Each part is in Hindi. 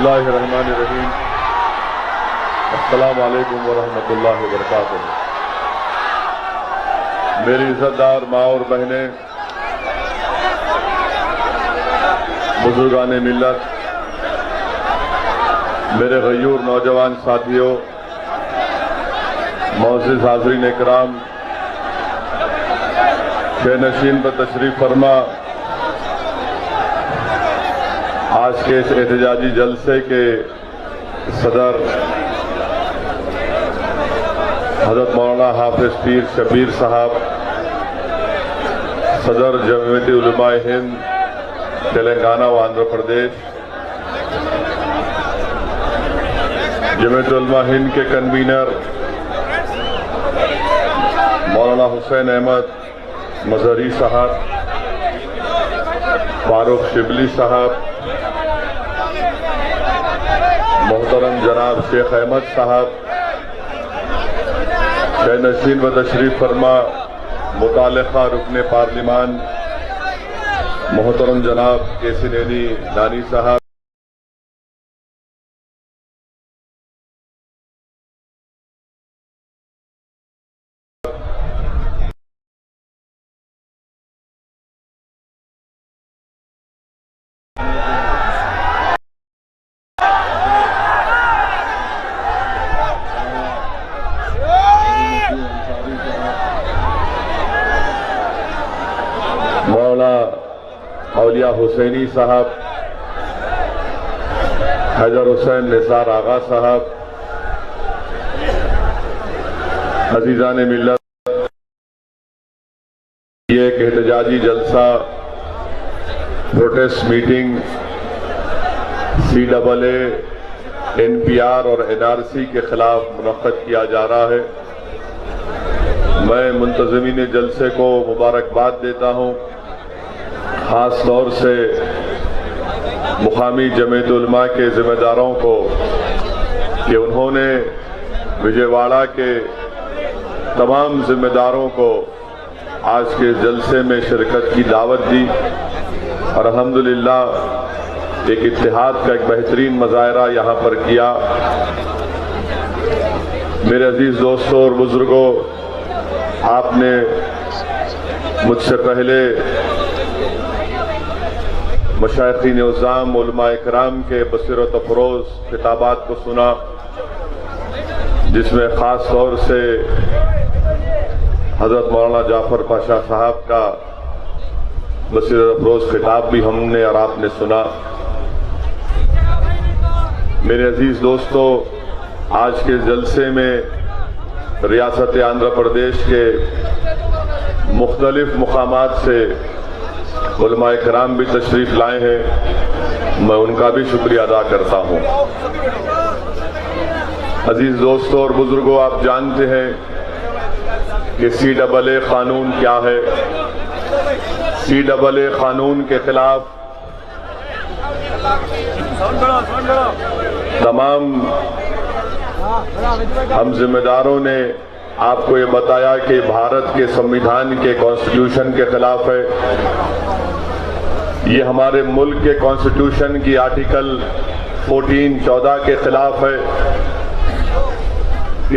बिस्मिल्लाहिर्रहमानिर्रहीम। अस्सलामु अलैकुम वरहमतुल्लाहि वबरकातुहू। मेरी इज़्ज़तदार माँ और बहनें, बुजुर्गान मिल्लत, मेरे गयूर नौजवान साथियों, मौज़िज़ हाज़रीन इकराम, शेनशीन पर तशरीफ फरमा आज के इस एहतजाजी जलसे के सदर हज़रत मौलाना हाफिज पीर शबीर साहब, सदर जमीयत उलमाए हिंद तेलंगाना व आंध्र प्रदेश, जमीयत उलमा हिंद के कन्वीनर मौलाना हुसैन अहमद मजहरी साहब, फारूक शिबली साहब, मोहतरम जनाब शेख अहमद साहब, शेनशीन व तशरीफ फरमा मुतालिका रुकने पार्लिमान मोहतरम जनाब केसी नैनी नानी साहब, औलिया हुसैनी साहब, हैदर हुसैन निसार आगा साहब, अजीजान मिल्लत, ये एक एहतजाजी जलसा प्रोटेस्ट मीटिंग CAA, NPR और NRC के खिलाफ मुनक्कद किया जा रहा है। मैं मुंतज़मीन जलसे को मुबारकबाद देता हूँ, खास तौर से मुकामी जमीयत उलमा के जिम्मेदारों को कि उन्होंने विजयवाड़ा के तमाम जिम्मेदारों को आज के जलसे में शिरकत की दावत दी और अल्हम्दुलिल्लाह एक इत्तेहाद का एक बेहतरीन मुजाहरा यहाँ पर किया। मेरे अजीज दोस्तों और बुजुर्गों, आपने मुझसे पहले मशाइख़ीन उज़्ज़ाम उलमाए किराम के बसीरत अफ़रोज़ खिताबात को सुना, जिसमें ख़ास तौर से हज़रत मौलाना जाफ़र पाशा साहब का बसीरत अफ़रोज़ खिताब भी हमने और आपने सुना। मेरे अजीज़ दोस्तों, आज के जलसे में रियासत आंध्र प्रदेश के मुख्तलिफ मुकामात से उलमाए किराम भी तशरीफ लाए हैं, मैं उनका भी शुक्रिया अदा करता हूँ। अजीज दोस्तों और बुजुर्गों, आप जानते हैं कि CAA कानून क्या है। CAA कानून के खिलाफ तमाम हम जिम्मेदारों ने आपको ये बताया कि भारत के संविधान के कॉन्स्टिट्यूशन के खिलाफ है। ये हमारे मुल्क के कॉन्स्टिट्यूशन की आर्टिकल 14 के खिलाफ है।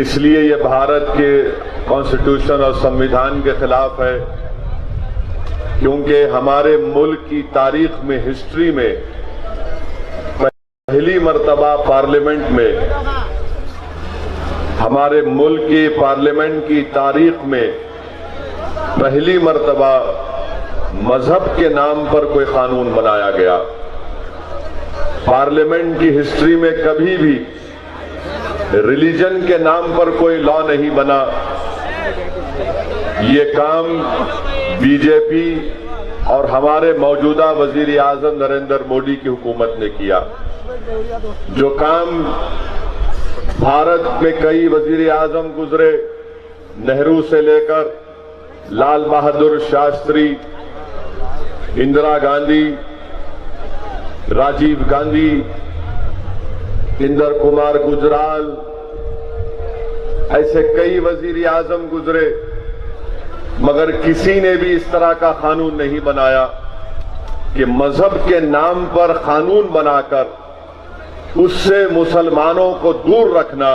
इसलिए ये भारत के कॉन्स्टिट्यूशन और संविधान के खिलाफ है, क्योंकि हमारे मुल्क की तारीख में, हिस्ट्री में पहली मर्तबा पार्लियामेंट में, हमारे मुल्क की पार्लियामेंट की तारीख में पहली मर्तबा मजहब के नाम पर कोई कानून बनाया गया। पार्लियामेंट की हिस्ट्री में कभी भी रिलीजन के नाम पर कोई लॉ नहीं बना। ये काम बीजेपी और हमारे मौजूदा वजीर आजम नरेंद्र मोदी की हुकूमत ने किया। जो काम भारत में कई वजीर आजम गुजरे, नेहरू से लेकर लाल बहादुर शास्त्री, इंदिरा गांधी, राजीव गांधी, इंदर कुमार गुजराल, ऐसे कई वजीर आजम गुजरे, मगर किसी ने भी इस तरह का कानून नहीं बनाया कि मजहब के नाम पर कानून बनाकर उससे मुसलमानों को दूर रखना,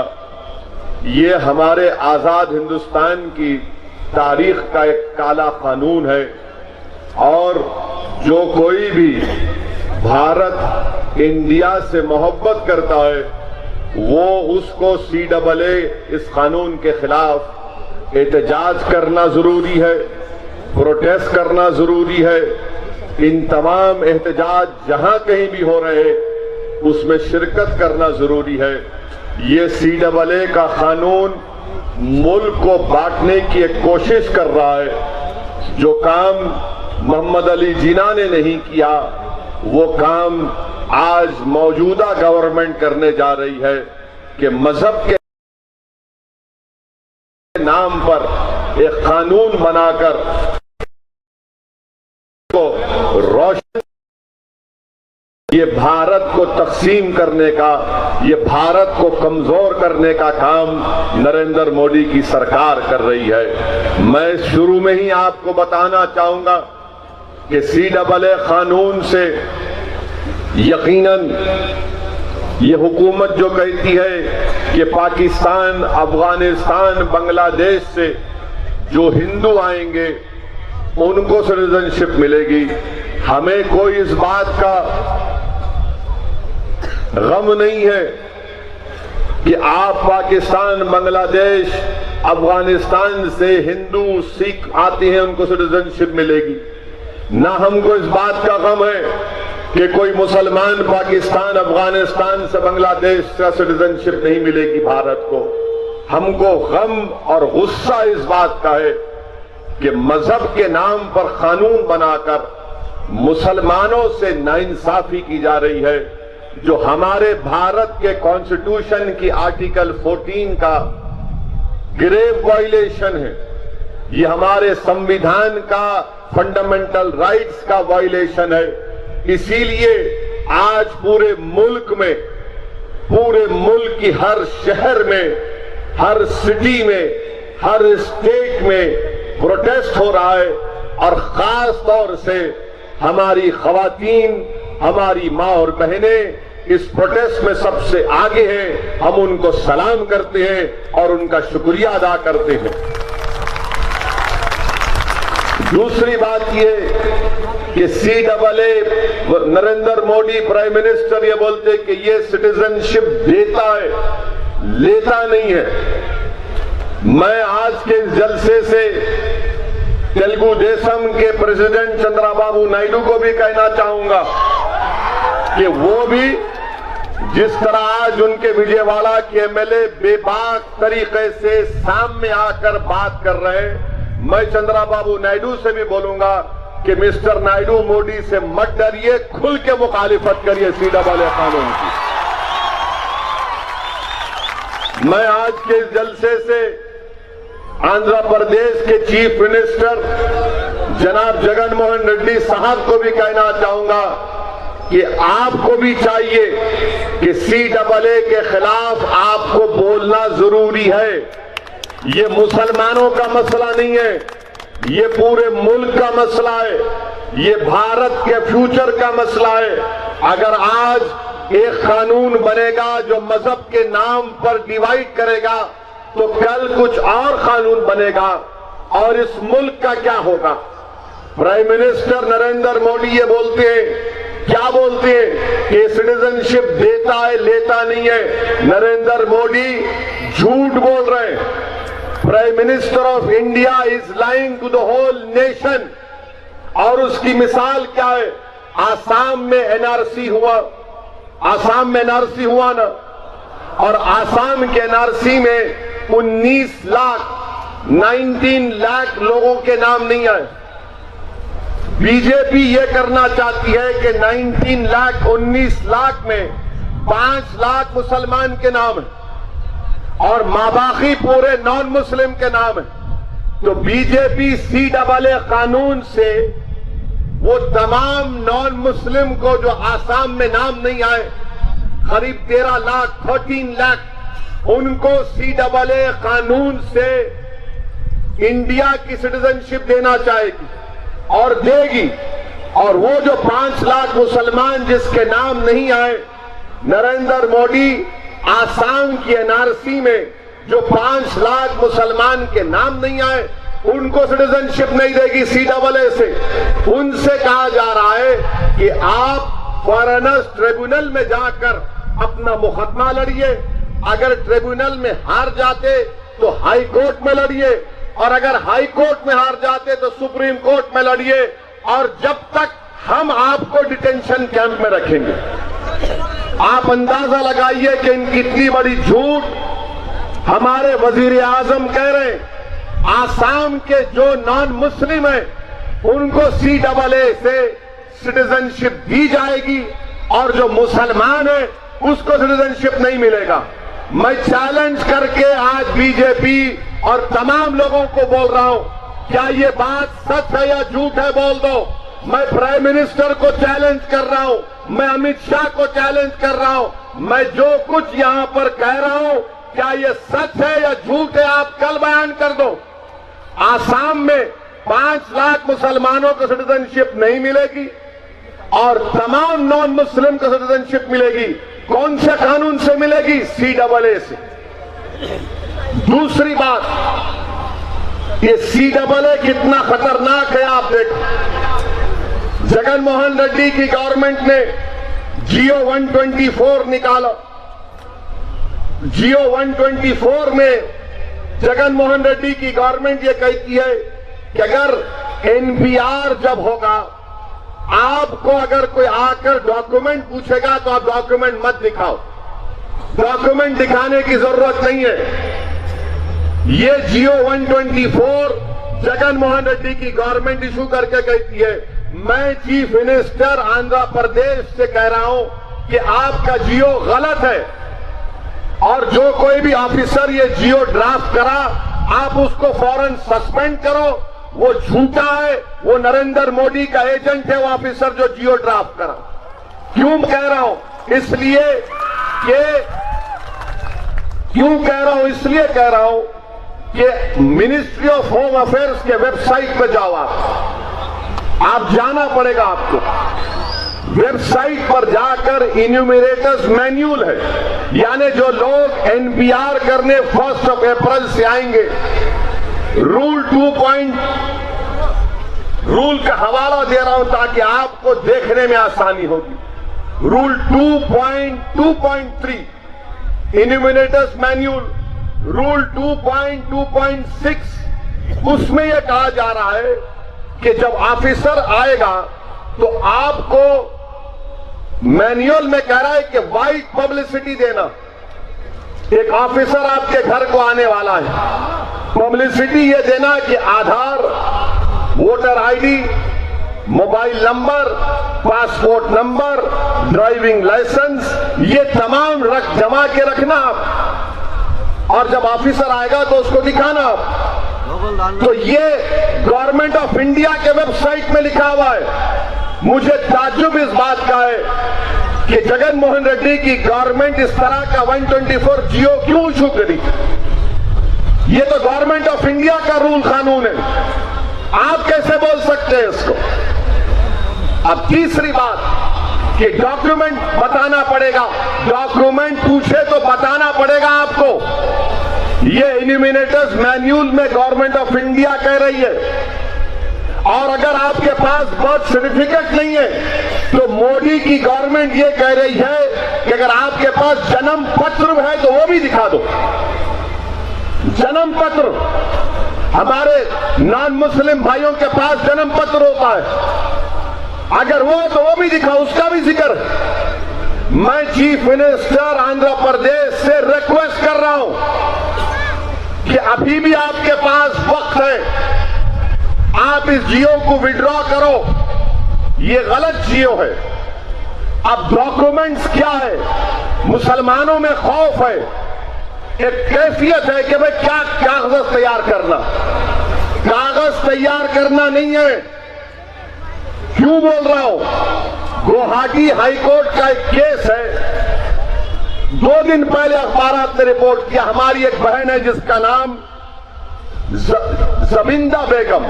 ये हमारे आजाद हिंदुस्तान की तारीख का एक काला कानून है। और जो कोई भी भारत इंडिया से मोहब्बत करता है वो उसको CAA इस कानून के खिलाफ एहतजाज करना जरूरी है, प्रोटेस्ट करना जरूरी है। इन तमाम एहतजाज जहां कहीं भी हो रहे उसमें शिरकत करना जरूरी है। ये CAA का कानून मुल्क को बांटने की एक कोशिश कर रहा है। जो काम मोहम्मद अली जिन्ना ने नहीं किया वो काम आज मौजूदा गवर्नमेंट करने जा रही है कि मजहब के नाम पर एक कानून बनाकर को रोशन, ये भारत को तकसीम करने का, ये भारत को कमजोर करने का काम नरेंद्र मोदी की सरकार कर रही है। मैं शुरू में ही आपको बताना चाहूंगा कि CAA कानून से यकीनन ये हुकूमत जो कहती है कि पाकिस्तान, अफगानिस्तान, बांग्लादेश से जो हिंदू आएंगे उनको सिटीजनशिप मिलेगी, हमें कोई इस बात का गम नहीं है कि आप पाकिस्तान, बांग्लादेश, अफगानिस्तान से हिंदू, सिख आते हैं उनको सिटीजनशिप मिलेगी। ना हमको इस बात का गम है कि कोई मुसलमान पाकिस्तान, अफगानिस्तान से, बांग्लादेश से सिटीजनशिप नहीं मिलेगी भारत को। हमको गम और गुस्सा इस बात का है कि मजहब के नाम पर कानून बनाकर मुसलमानों से नाइंसाफी की जा रही है, जो हमारे भारत के कॉन्स्टिट्यूशन की आर्टिकल 14 का ग्रेव वायलेशन है। ये हमारे संविधान का फंडामेंटल राइट्स का वायलेशन है। इसीलिए आज पूरे मुल्क की हर शहर में, हर सिटी में, हर स्टेट में प्रोटेस्ट हो रहा है। और खास तौर से हमारी खवातीन, हमारी माँ और बहनें इस प्रोटेस्ट में सबसे आगे हैं। हम उनको सलाम करते हैं और उनका शुक्रिया अदा करते हैं। दूसरी बात यह कि CAA, Narendra Modi prime minister ये बोलते कि ये सिटीजनशिप देता है, लेता नहीं है। मैं आज के इस जलसे से तेलुगु देशम के प्रेसिडेंट चंद्रबाबू नायडू को भी कहना चाहूंगा कि वो भी जिस तरह आज उनके विजयवाड़ा के MLA बेबाक तरीके से सामने आकर बात कर रहे हैं, मैं चंद्रबाबू नायडू से भी बोलूंगा कि मिस्टर नायडू, मोदी से मत डरिए, खुल के मुखालिफत करिए CAA कानून की। मैं आज के इस जलसे से आंध्र प्रदेश के चीफ मिनिस्टर जनाब जगन मोहन रेड्डी साहब को भी कहना चाहूंगा कि आपको भी चाहिए कि CAA के खिलाफ आपको बोलना जरूरी है। ये मुसलमानों का मसला नहीं है, ये पूरे मुल्क का मसला है, ये भारत के फ्यूचर का मसला है। अगर आज एक कानून बनेगा जो मजहब के नाम पर डिवाइड करेगा तो कल कुछ और कानून बनेगा और इस मुल्क का क्या होगा। प्राइम मिनिस्टर नरेंद्र मोदी ये बोलते हैं, क्या बोलते हैं कि सिटीजनशिप देता है, लेता नहीं है। नरेंद्र मोदी झूठ बोल रहे हैं। Prime minister of India is lying to the whole nation. और उसकी मिसाल क्या है? आसाम में एनआरसी हुआ ना, और आसाम के एनआरसी में 19 लाख लोगों के नाम नहीं आए। बीजेपी ये करना चाहती है कि 19 लाख में 5 लाख मुसलमान के नाम है और बाकी पूरे नॉन मुस्लिम के नाम है। तो बीजेपी CAA कानून से वो तमाम नॉन मुस्लिम को जो आसाम में नाम नहीं आए, करीब 13 लाख, उनको CAA कानून से इंडिया की सिटीजनशिप देना चाहेगी और देगी। और वो जो 5 लाख मुसलमान जिसके नाम नहीं आए नरेंद्र मोदी आसाम की एनआरसी में जो 5 लाख मुसलमान के नाम नहीं आए उनको सिटीजनशिप नहीं देगी CAA से। उनसे कहा जा रहा है कि आप फॉरेनर्स ट्रिब्यूनल में जाकर अपना मुकदमा लड़िए, अगर ट्रिब्यूनल में हार जाते तो हाई कोर्ट में लड़िए, और अगर हाई कोर्ट में हार जाते तो सुप्रीम कोर्ट में लड़िए, और जब तक हम आपको डिटेंशन कैंप में रखेंगे। आप अंदाजा लगाइए कि इनकी इतनी बड़ी झूठ। हमारे वजीर आजम कह रहे हैं आसाम के जो नॉन मुस्लिम है उनको CAA से सिटीजनशिप दी जाएगी और जो मुसलमान है उसको सिटीजनशिप नहीं मिलेगा। मैं चैलेंज करके आज बीजेपी और तमाम लोगों को बोल रहा हूं, क्या ये बात सच है या झूठ है, बोल दो। मैं प्राइम मिनिस्टर को चैलेंज कर रहा हूं, मैं अमित शाह को चैलेंज कर रहा हूं, मैं जो कुछ यहां पर कह रहा हूं क्या ये सच है या झूठ है, आप कल बयान कर दो। आसाम में 5 लाख मुसलमानों को सिटीजनशिप नहीं मिलेगी और तमाम नॉन मुस्लिम को सिटीजनशिप मिलेगी। कौन से कानून से मिलेगी? CAA से। दूसरी बात, ये CAA कितना खतरनाक है आप देखो। जगन मोहन रेड्डी की गवर्नमेंट ने जियो 124 निकाला। जियो 124 में जगन मोहन रेड्डी की गवर्नमेंट ये कहती है कि अगर NPR जब होगा, आपको अगर कोई आकर डॉक्यूमेंट पूछेगा तो आप डॉक्यूमेंट मत दिखाओ, डॉक्यूमेंट दिखाने की जरूरत नहीं है। ये जियो 124 जगन मोहन रेड्डी की गवर्नमेंट इशू करके कहती है। मैं चीफ मिनिस्टर आंध्र प्रदेश से कह रहा हूं कि आपका जियो गलत है और जो कोई भी ऑफिसर ये जियो ड्राफ्ट करा आप उसको फौरन सस्पेंड करो। वो झूठा है, वो नरेंद्र मोदी का एजेंट है वो ऑफिसर जो जियो ड्राफ्ट करा। क्यों कह रहा हूं? इसलिए कह रहा हूं कि मिनिस्ट्री ऑफ होम अफेयर्स के वेबसाइट पर जाओ। आप जाना पड़ेगा आपको। वेबसाइट पर जाकर इन्यूमरेटर्स मैन्यूल है, यानी जो लोग NPR करने 1 अप्रैल से आएंगे, रूल का हवाला दे रहा हूं ताकि आपको देखने में आसानी होगी। रूल 2.2.3 इन्यूमरेटर्स मैन्यूल, रूल 2.2.6 उसमें यह कहा जा रहा है कि जब ऑफिसर आएगा तो आपको मैन्युअल में कह रहा है कि वाइड पब्लिसिटी देना। एक ऑफिसर आपके घर को आने वाला है, पब्लिसिटी ये देना कि Aadhaar, voter ID, mobile number, passport number, driving licence, ये तमाम जमा के रखना आप, और जब ऑफिसर आएगा तो उसको दिखाना आप। तो ये गवर्नमेंट ऑफ इंडिया के वेबसाइट में लिखा हुआ है। मुझे ताज्जुब इस बात का है कि जगन मोहन रेड्डी की गवर्नमेंट इस तरह का 124 जियो क्यों इशू करी। ये तो गवर्नमेंट ऑफ इंडिया का रूल कानून है, आप कैसे बोल सकते हैं इसको। अब तीसरी बात कि डॉक्यूमेंट बताना पड़ेगा, डॉक्यूमेंट पूछे तो बताना पड़ेगा आपको। ये इन्यूमिनेटर्स मैन्यूल में गवर्नमेंट ऑफ इंडिया कह रही है। और अगर आपके पास बर्थ सर्टिफिकेट नहीं है तो मोदी की गवर्नमेंट ये कह रही है कि अगर आपके पास जन्म पत्र है तो वो भी दिखा दो। जन्म पत्र, हमारे नॉन मुस्लिम भाइयों के पास जन्म पत्र होता है, अगर वो तो वो भी दिखाओ, उसका भी जिक्र। मैं चीफ मिनिस्टर आंध्र प्रदेश से रिक्वेस्ट कर रहा हूं कि अभी भी आपके पास वक्त है, आप इस जियो को विड्रॉ करो। ये गलत जियो है। अब डॉक्यूमेंट्स क्या है? मुसलमानों में खौफ है, एक कैफियत है कि भाई क्या कागज तैयार करना, कागज तैयार करना नहीं है। क्यों बोल रहा हूं? गुवाहाटी हाईकोर्ट का एक केस है, 2 दिन पहले अखबारात ने रिपोर्ट किया। हमारी एक बहन है जिसका नाम जबिंदा बेगम,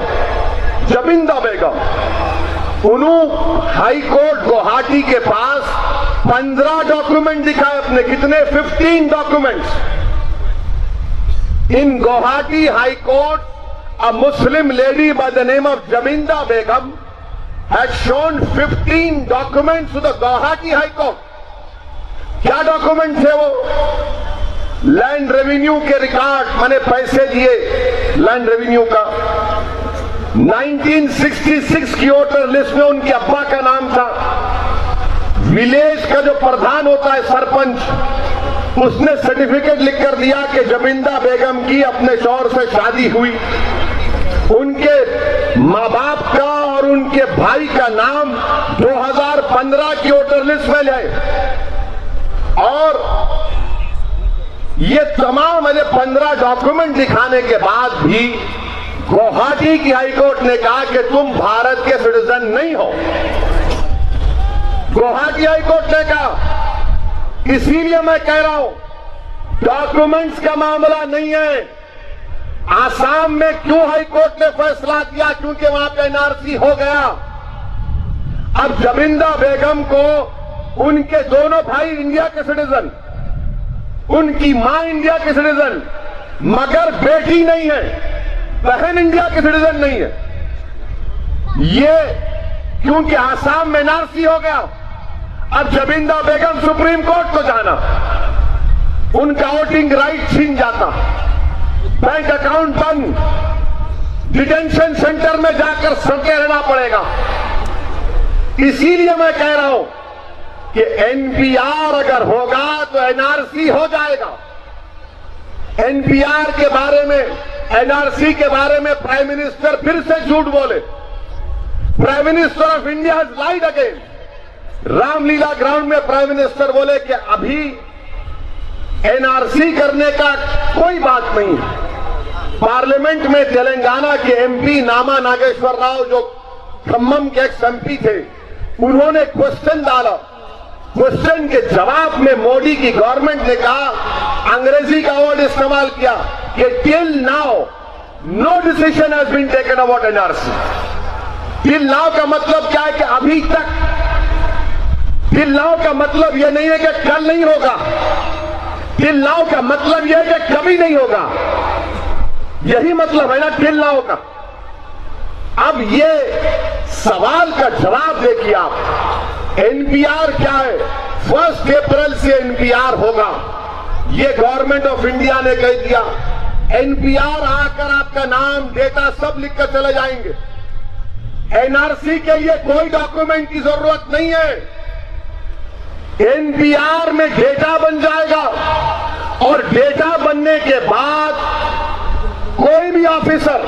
उन्होंने हाईकोर्ट गुवाहाटी के पास 15 डॉक्यूमेंट दिखाए अपने, कितने? 15 documents. In Guwahati high court, a Muslim lady by the name of Jaminda Begum had shown 15 documents to the Guwahati High Court. क्या डॉक्यूमेंट थे वो? लैंड रेवेन्यू के रिकॉर्ड, मैंने पैसे दिए लैंड रेवेन्यू का। 1966 की वोटर लिस्ट में उनके अब्बा का नाम था। विलेज का जो प्रधान होता है, सरपंच, उसने सर्टिफिकेट लिखकर दिया कि जमिंदा बेगम की अपने शौहर से शादी हुई। उनके माँ बाप का और उनके भाई का नाम 2015 की वोटर लिस्ट में है। और ये तमाम 15 डॉक्यूमेंट दिखाने के बाद भी गुवाहाटी की हाईकोर्ट ने कहा कि तुम भारत के सिटीजन नहीं हो। गुवाहाटी हाईकोर्ट ने कहा। इसीलिए मैं कह रहा हूं, डॉक्यूमेंट्स का मामला नहीं है। आसाम में क्यों हाईकोर्ट ने फैसला दिया? क्योंकि वहां पे एनआरसी हो गया। अब जमिंदा बेगम को उनके दोनों भाई इंडिया के सिटीजन, उनकी मां इंडिया के सिटीजन, मगर बेटी नहीं है, बहन इंडिया के सिटीजन नहीं है। ये क्योंकि आसाम में एनआरसी हो गया। अब जमिंदा बेगम सुप्रीम कोर्ट को जाना, उनका वोटिंग राइट छीन जाता, बैंक अकाउंट बंद, डिटेंशन सेंटर में जाकर सड़के रहना पड़ेगा। इसीलिए मैं कह रहा हूं कि एनपीआर अगर होगा तो एनआरसी हो जाएगा। एनपीआर के बारे में, एनआरसी के बारे में प्राइम मिनिस्टर फिर से झूठ बोले। Prime minister of India has lied again. Ramlila ground में प्राइम मिनिस्टर बोले कि अभी एनआरसी करने का कोई बात नहीं है। पार्लियामेंट में तेलंगाना के एमपी नामा नागेश्वर राव, जो खम्मम के एक्स एमपी थे, उन्होंने क्वेश्चन डाला। क्वेश्चन के जवाब में मोदी की गवर्नमेंट ने कहा, अंग्रेजी का वर्ड इस्तेमाल किया कि till now no decision has been taken about NRC. Till now का मतलब क्या है? कि अभी तक। टिल नाउ का मतलब यह नहीं है कि कल नहीं होगा। टिल नाउ का मतलब यह है कि कभी नहीं होगा। यही मतलब है ना टिल नाउ का। अब ये सवाल का जवाब देखिए आप। एनपीआर क्या है? 1 अप्रैल से एनपीआर होगा, ये गवर्नमेंट ऑफ इंडिया ने कह दिया। एनपीआर आकर आपका नाम, डेटा सब लिखकर चले जाएंगे। एनआरसी के लिए कोई डॉक्यूमेंट की जरूरत नहीं है। एनपीआर में डेटा बन जाएगा और डेटा बनने के बाद कोई भी ऑफिसर,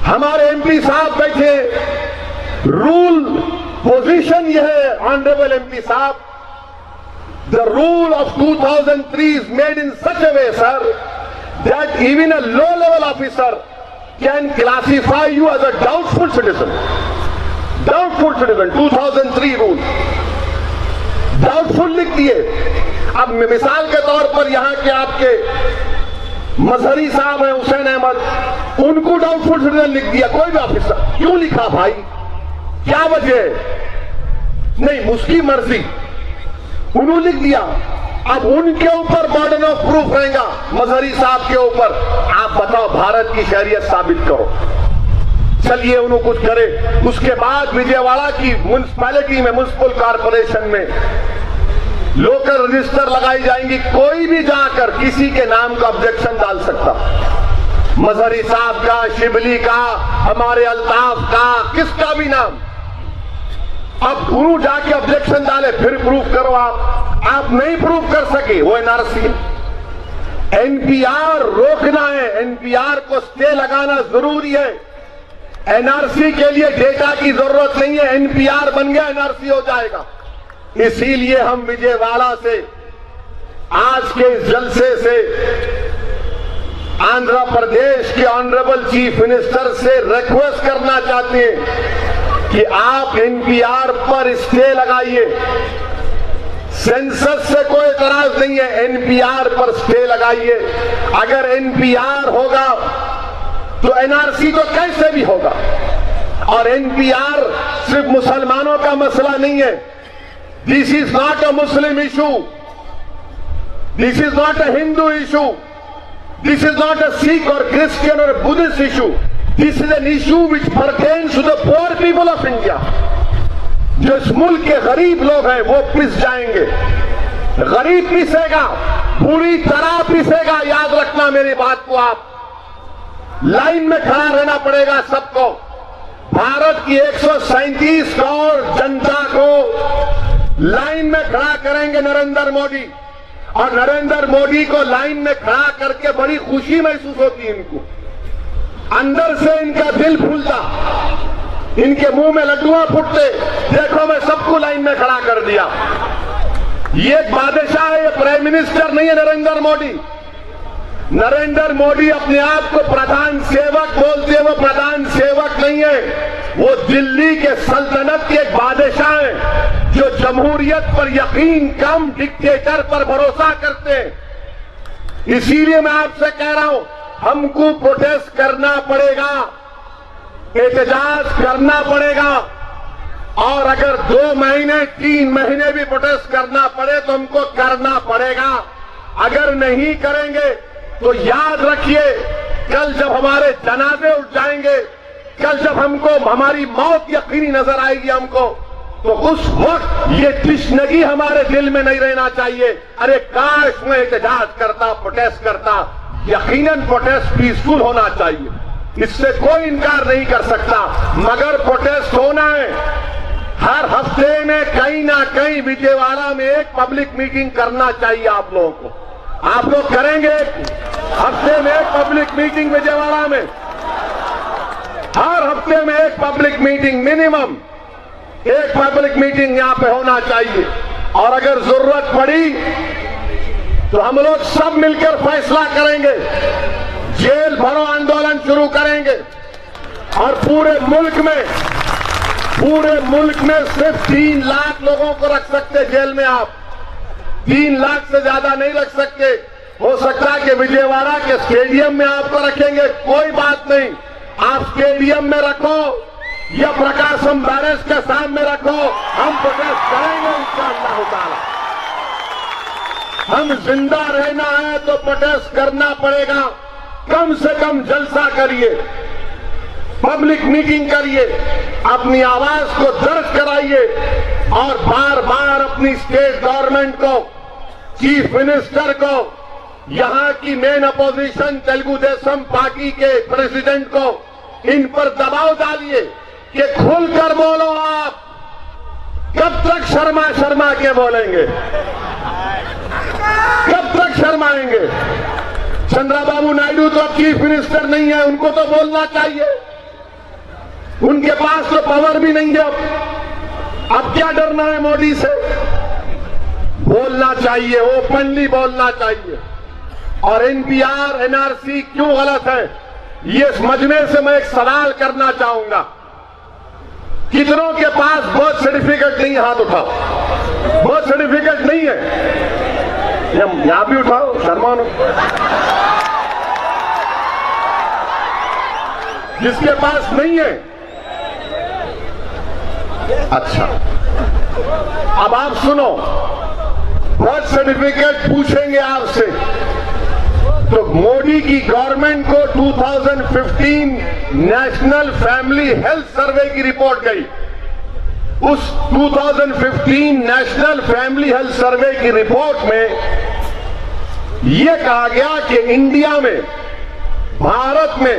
हमारे एमपी साहब बैठे, रूल पोजीशन यह है ऑनरेबल एमपी साहब, the rule of 2003 is made in such a way, sir, that even a low level officer can classify you as a doubtful citizen. Doubtful citizen, 2003 rule, doubtful लिख दिए। अब मिसाल के तौर पर यहां के आपके मजहरी साहब हैं, हुसैन अहमद, उनको डाउटफुल सिटीजन लिख दिया कोई भी ऑफिसर। क्यों लिखा भाई? क्या वजह? नहीं, उसकी मर्जी, उन्होंने लिख दिया। अब उनके ऊपर बर्डन ऑफ प्रूफ रहेगा, मजहरी साहब के ऊपर। आप बताओ, भारत की शरीयत साबित करो। चलिए उन्होंने कुछ करे। उसके बाद विजयवाड़ा की म्युनिसिपैलिटी में, म्युनिसिपल कॉर्पोरेशन में लोकल रजिस्टर लगाई जाएंगी। कोई भी जाकर किसी के नाम का ऑब्जेक्शन डाल सकता, मजहरी साहब का, शिबली का, हमारे अल्ताफ का, किसका भी नाम। अब गुरु जाके ऑब्जेक्शन डाले, फिर प्रूफ करो। आप नहीं प्रूफ कर सके, वो एनआरसी। एनपीआर रोकना है, एनपीआर को स्टे लगाना जरूरी है। एनआरसी के लिए डेटा की जरूरत नहीं है, एनपीआर बन गया, एनआरसी हो जाएगा। इसीलिए हम विजयवाड़ा से, आज के इस जलसे से, आंध्र प्रदेश के ऑनरेबल चीफ मिनिस्टर से रिक्वेस्ट करना चाहते हैं कि आप एनपीआर पर स्टे लगाइए। सेंसस से कोई एतराज नहीं है, एनपीआर पर स्टे लगाइए। अगर एनपीआर होगा तो एनआरसी तो कैसे भी होगा। और एनपीआर सिर्फ मुसलमानों का मसला नहीं है, This is not a Muslim issue. This is not a Hindu issue. This is not a Sikh or Christian or a Buddhist issue. This is an issue which pertains to the poor people of India. जो इस मुल्क के गरीब लोग हैं वो पिस जाएंगे, गरीब पिसेगा, पूरी तरह पिसेगा। याद रखना मेरी बात को, आप लाइन में खड़ा रहना पड़ेगा सबको। भारत की 137 करोड़ जनता को लाइन में खड़ा करेंगे नरेंद्र मोदी, और नरेंद्र मोदी को लाइन में खड़ा करके बड़ी खुशी महसूस होती है इनको, अंदर से इनका दिल फूलता, इनके मुंह में लड्डुआ फूटते, देखो मैं सबको लाइन में खड़ा कर दिया। ये एक बादशाह है, ये प्राइम मिनिस्टर नहीं है नरेंद्र मोदी। नरेंद्र मोदी अपने आप को प्रधान सेवक बोलते हैं, वो प्रधान सेवक नहीं है, वो दिल्ली के सल्तनत के एक बादशाह हैं जो जमहूरियत पर यकीन कम, डिक्टेटर पर भरोसा करते हैं। इसीलिए मैं आपसे कह रहा हूं, हमको प्रोटेस्ट करना पड़ेगा, एहतजाज करना पड़ेगा, और अगर 2 महीने 3 महीने भी प्रोटेस्ट करना पड़े तो हमको करना पड़ेगा। अगर नहीं करेंगे तो याद रखिए, कल जब हमारे जनाजे उठ जाएंगे, कल जब हमको हमारी मौत यकीनी नजर आएगी हमको, तो उस वक्त ये तृष्णगी हमारे दिल में नहीं रहना चाहिए। अरे काश मैं एहतजाज करता, प्रोटेस्ट करता। यकीनन प्रोटेस्ट पीसफुल होना चाहिए, इससे कोई इनकार नहीं कर सकता, मगर प्रोटेस्ट होना है। हर हफ्ते में कहीं ना कहीं विजयवाड़ा में एक पब्लिक मीटिंग करना चाहिए आप लोगों को। आप लोग करेंगे हफ्ते में एक पब्लिक मीटिंग विजयवाड़ा में, हर हफ्ते में एक पब्लिक मीटिंग, मिनिमम एक पब्लिक मीटिंग यहां पे होना चाहिए। और अगर जरूरत पड़ी तो हम लोग सब मिलकर फैसला करेंगे, जेल भरो आंदोलन शुरू करेंगे, और पूरे मुल्क में सिर्फ 3 लाख लोगों को रख सकते जेल में। आप 3 लाख से ज्यादा नहीं रख सकते। हो सकता है कि विजयवाड़ा के स्टेडियम में आपको रखेंगे, कोई बात नहीं, आप स्टेडियम में रखो या प्रकाशम बैरेज के सामने रखो, हम प्रोटेस्ट करेंगे इंशाअल्लाह ताला। हम जिंदा रहना है तो प्रोटेस्ट करना पड़ेगा। कम से कम जलसा करिए, पब्लिक मीटिंग करिए, अपनी आवाज को दर्ज कराइए, और बार बार अपनी स्टेट गवर्नमेंट को, चीफ मिनिस्टर को, यहां की main opposition Telugu Desam party के प्रेसिडेंट को, इन पर दबाव डालिए कि खुलकर बोलो। आप कब तक शर्मा के बोलेंगे? कब तक शर्माएंगे? चंद्रबाबू नायडू तो अब चीफ मिनिस्टर नहीं है, उनको तो बोलना चाहिए, उनके पास तो पावर भी नहीं है। अब क्या डरना है मोदी से? बोलना चाहिए, ओपनली बोलना चाहिए। और एनपीआर, एनआरसी क्यों गलत है, ये समझने से मैं एक सवाल करना चाहूंगा। कितनों के पास बर्थ सर्टिफिकेट नहीं? हाथ उठाओ। बर्थ सर्टिफिकेट नहीं है? यहां भी उठाओ, शर्मा नो। जिसके पास नहीं है, अच्छा, अब आप सुनो, बर्थ सर्टिफिकेट पूछेंगे आपसे, तो मोदी की गवर्नमेंट को 2015 नेशनल फैमिली हेल्थ सर्वे की रिपोर्ट गई। उस 2015 नेशनल फैमिली हेल्थ सर्वे की रिपोर्ट में यह कहा गया कि इंडिया में, भारत में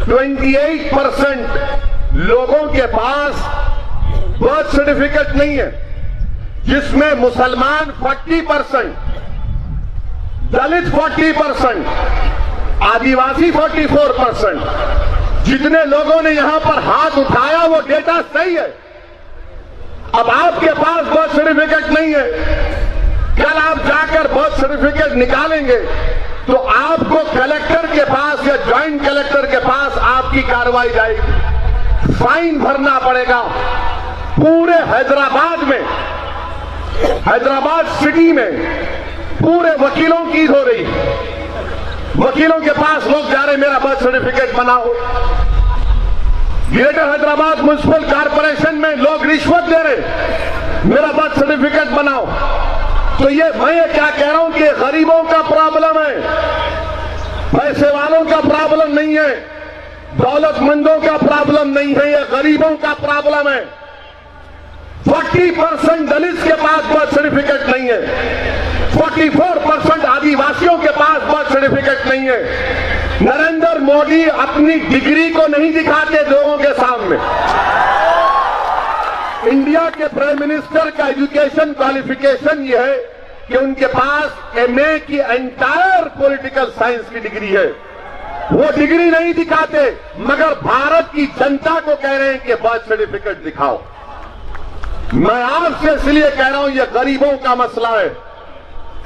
28% लोगों के पास बर्थ सर्टिफिकेट नहीं है, जिसमें मुसलमान 40%, दलित 40%, आदिवासी 44%। जितने लोगों ने यहां पर हाथ उठाया वो डेटा सही है। अब आपके पास बर्थ सर्टिफिकेट नहीं है, कल आप जाकर बर्थ सर्टिफिकेट निकालेंगे तो आपको कलेक्टर के पास या ज्वाइंट कलेक्टर के पास आपकी कार्रवाई जाएगी, फाइन भरना पड़ेगा। पूरे हैदराबाद में, हैदराबाद सिटी में पूरे वकीलों की हो रही, वकीलों के पास लोग जा रहे, मेरा बर्थ सर्टिफिकेट बनाओ। ग्रेटर हैदराबाद म्युनिसिपल कॉर्पोरेशन में लोग रिश्वत दे रहे, मेरा बर्थ सर्टिफिकेट बनाओ। तो ये मैं क्या कह रहा हूं कि गरीबों का प्रॉब्लम है, पैसे वालों का प्रॉब्लम नहीं है, दौलतमंदों का प्रॉब्लम नहीं है, ये गरीबों का प्रॉब्लम है। 40% दलित के पास बर्थ सर्टिफिकेट नहीं है, 44% आदिवासियों के पास बर्थ सर्टिफिकेट नहीं है। नरेंद्र मोदी अपनी डिग्री को नहीं दिखाते लोगों के सामने। इंडिया के प्राइम मिनिस्टर का एजुकेशन क्वालिफिकेशन ये है कि उनके पास एमए की एंटायर पॉलिटिकल साइंस की डिग्री है, वो डिग्री नहीं दिखाते, मगर भारत की जनता को कह रहे हैं कि बर्थ सर्टिफिकेट दिखाओ। मैं आपसे इसलिए कह रहा हूं ये गरीबों का मसला है,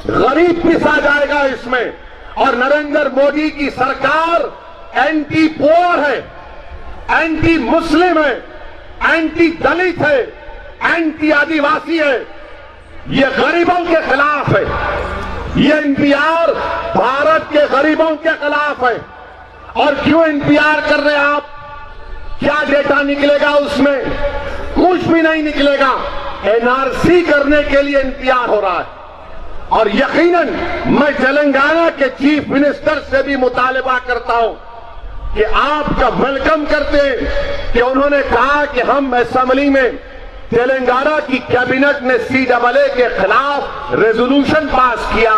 गरीब पिसा जाएगा इसमें। और नरेंद्र मोदी की सरकार एंटी पोअर है, एंटी मुस्लिम है, एंटी दलित है, एंटी आदिवासी है, ये गरीबों के खिलाफ है। ये एनपीआर भारत के गरीबों के खिलाफ है। और क्यों एनपीआर कर रहे हैं आप? क्या डेटा निकलेगा उसमें? कुछ भी नहीं निकलेगा। एनआरसी करने के लिए एनपीआर हो रहा है। और यकीनन मैं तेलंगाना के चीफ मिनिस्टर से भी मुतालबा करता हूं कि आपका वेलकम करते हैं कि उन्होंने कहा कि हम असेंबली में तेलंगाना की कैबिनेट ने CAA के खिलाफ रेजोल्यूशन पास किया।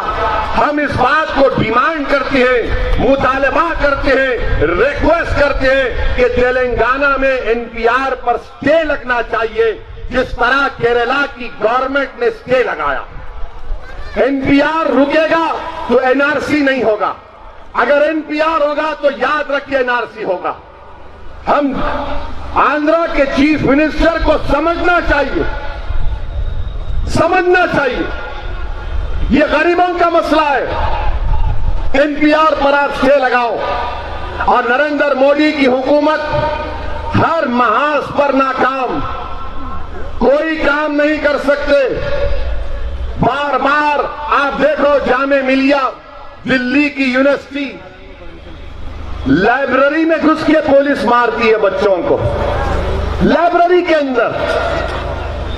हम इस बात को डिमांड करते हैं, मुतालबा करते हैं, रिक्वेस्ट करते हैं कि तेलंगाना में एनपीआर पर स्टे लगना चाहिए, जिस तरह केरला की गवर्नमेंट ने स्टे लगाया। एनपीआर रुकेगा तो एनआरसी नहीं होगा, अगर एनपीआर होगा तो याद रखिए एनआरसी होगा। हम आंध्रा के चीफ मिनिस्टर को समझना चाहिए, समझना चाहिए ये गरीबों का मसला है। एनपीआर पर आप स्टे लगाओ। और नरेंद्र मोदी की हुकूमत हर महाज पर नाकाम, कोई काम नहीं कर सकते। बार बार आप देखो जामे मिलिया दिल्ली की यूनिवर्सिटी, लाइब्रेरी में घुस के पुलिस मारती है बच्चों को, लाइब्रेरी के अंदर,